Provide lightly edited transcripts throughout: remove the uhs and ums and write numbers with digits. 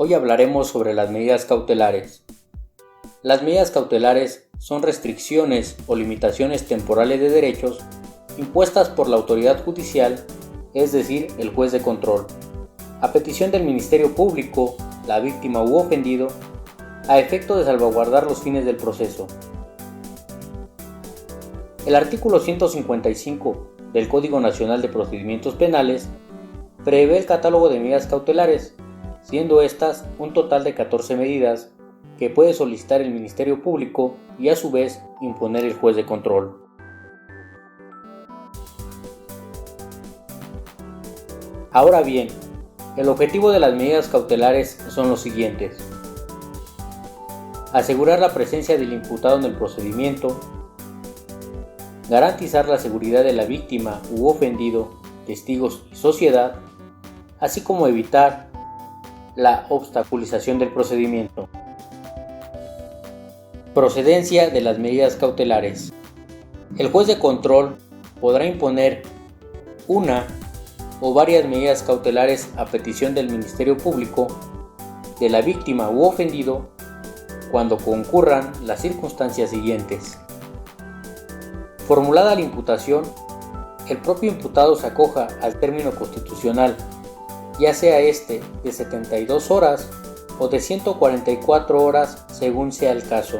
Hoy hablaremos sobre las medidas cautelares. Las medidas cautelares son restricciones o limitaciones temporales de derechos impuestas por la autoridad judicial, es decir, el juez de control, a petición del Ministerio Público, la víctima u ofendido, a efecto de salvaguardar los fines del proceso. El artículo 155 del Código Nacional de Procedimientos Penales prevé el catálogo de medidas cautelares, siendo estas un total de 14 medidas que puede solicitar el Ministerio Público y a su vez imponer el juez de control. Ahora bien, el objetivo de las medidas cautelares son los siguientes: asegurar la presencia del imputado en el procedimiento, garantizar la seguridad de la víctima u ofendido, testigos y sociedad, así como evitar la obstaculización del procedimiento. Procedencia de las medidas cautelares. El juez de control podrá imponer una o varias medidas cautelares a petición del Ministerio Público, de la víctima u ofendido, cuando concurran las circunstancias siguientes. Formulada la imputación, el propio imputado se acoja al término constitucional, ya sea este de 72 horas o de 144 horas según sea el caso,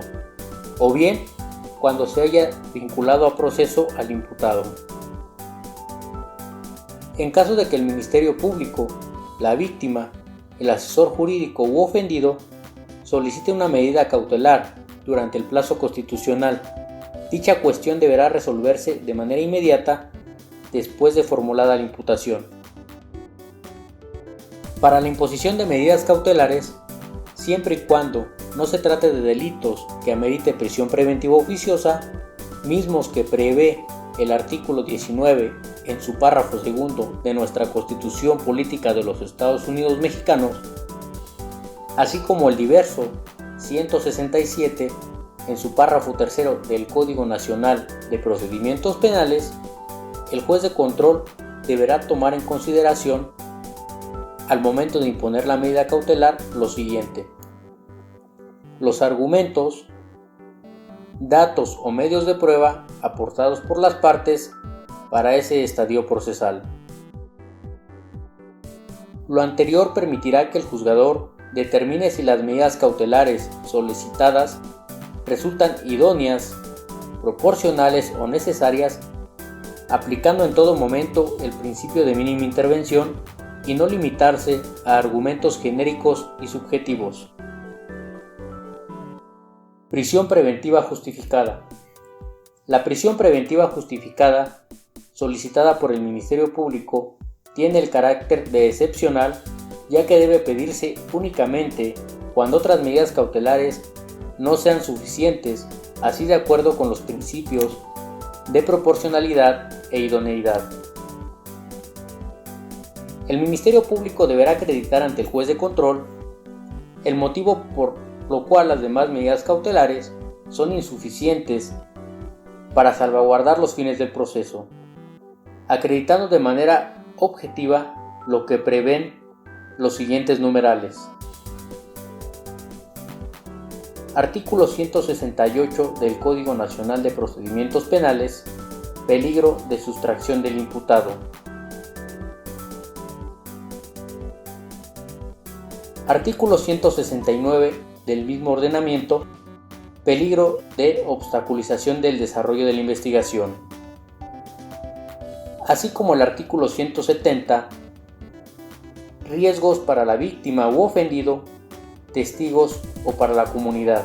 o bien cuando se haya vinculado a proceso al imputado. En caso de que el Ministerio Público, la víctima, el asesor jurídico u ofendido solicite una medida cautelar durante el plazo constitucional, dicha cuestión deberá resolverse de manera inmediata después de formulada la imputación. Para la imposición de medidas cautelares, siempre y cuando no se trate de delitos que amerite prisión preventiva oficiosa, mismos que prevé el artículo 19 en su párrafo segundo de nuestra Constitución Política de los Estados Unidos Mexicanos, así como el diverso 167 en su párrafo tercero del Código Nacional de Procedimientos Penales, el juez de control deberá tomar en consideración al momento de imponer la medida cautelar lo siguiente: los argumentos, datos o medios de prueba aportados por las partes para ese estadio procesal. Lo anterior permitirá que el juzgador determine si las medidas cautelares solicitadas resultan idóneas, proporcionales o necesarias, aplicando en todo momento el principio de mínima intervención y no limitarse a argumentos genéricos y subjetivos. Prisión preventiva justificada. La prisión preventiva justificada, solicitada por el Ministerio Público, tiene el carácter de excepcional, ya que debe pedirse únicamente cuando otras medidas cautelares no sean suficientes, así de acuerdo con los principios de proporcionalidad e idoneidad. El Ministerio Público deberá acreditar ante el juez de control el motivo por lo cual las demás medidas cautelares son insuficientes para salvaguardar los fines del proceso, acreditando de manera objetiva lo que prevén los siguientes numerales. Artículo 168 del Código Nacional de Procedimientos Penales: peligro de sustracción del imputado. Artículo 169 del mismo ordenamiento: peligro de obstaculización del desarrollo de la investigación. Así como el artículo 170: riesgos para la víctima u ofendido, testigos o para la comunidad.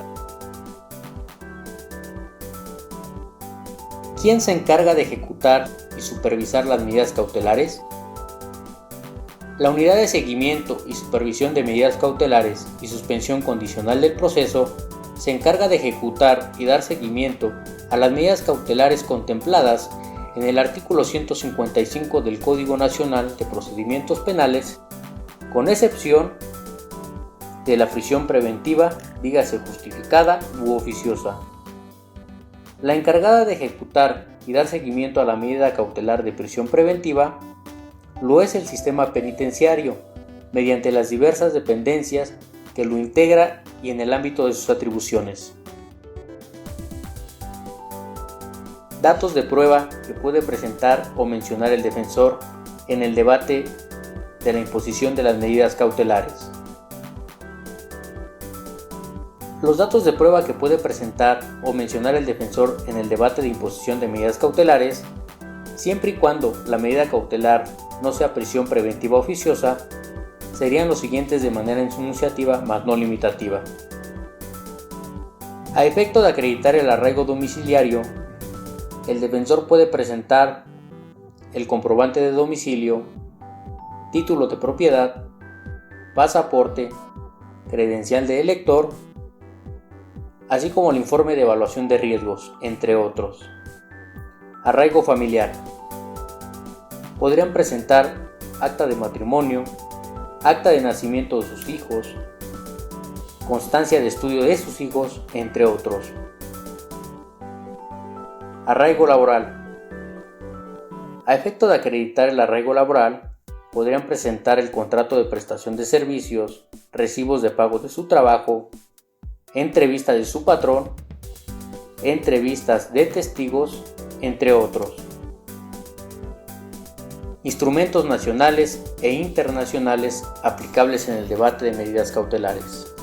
¿Quién se encarga de ejecutar y supervisar las medidas cautelares? La Unidad de Seguimiento y Supervisión de Medidas Cautelares y Suspensión Condicional del Proceso se encarga de ejecutar y dar seguimiento a las medidas cautelares contempladas en el artículo 155 del Código Nacional de Procedimientos Penales, con excepción de la prisión preventiva, dígase justificada u oficiosa. La encargada de ejecutar y dar seguimiento a la medida cautelar de prisión preventiva lo es el sistema penitenciario, mediante las diversas dependencias que lo integra y en el ámbito de sus atribuciones. Datos de prueba que puede presentar o mencionar el defensor en el debate de la imposición de las medidas cautelares. Los datos de prueba que puede presentar o mencionar el defensor en el debate de imposición de medidas cautelares, siempre y cuando la medida cautelar no sea prisión preventiva oficiosa, serían los siguientes de manera enunciativa mas no limitativa. A efecto de acreditar el arraigo domiciliario, el defensor puede presentar el comprobante de domicilio, título de propiedad, pasaporte, credencial de elector, así como el informe de evaluación de riesgos, entre otros. Arraigo familiar. Podrían presentar acta de matrimonio, acta de nacimiento de sus hijos, constancia de estudio de sus hijos, entre otros. Arraigo laboral. A efecto de acreditar el arraigo laboral, podrían presentar el contrato de prestación de servicios, recibos de pago de su trabajo, entrevista de su patrón, entrevistas de testigos, entre otros. Instrumentos nacionales e internacionales aplicables en el debate de medidas cautelares.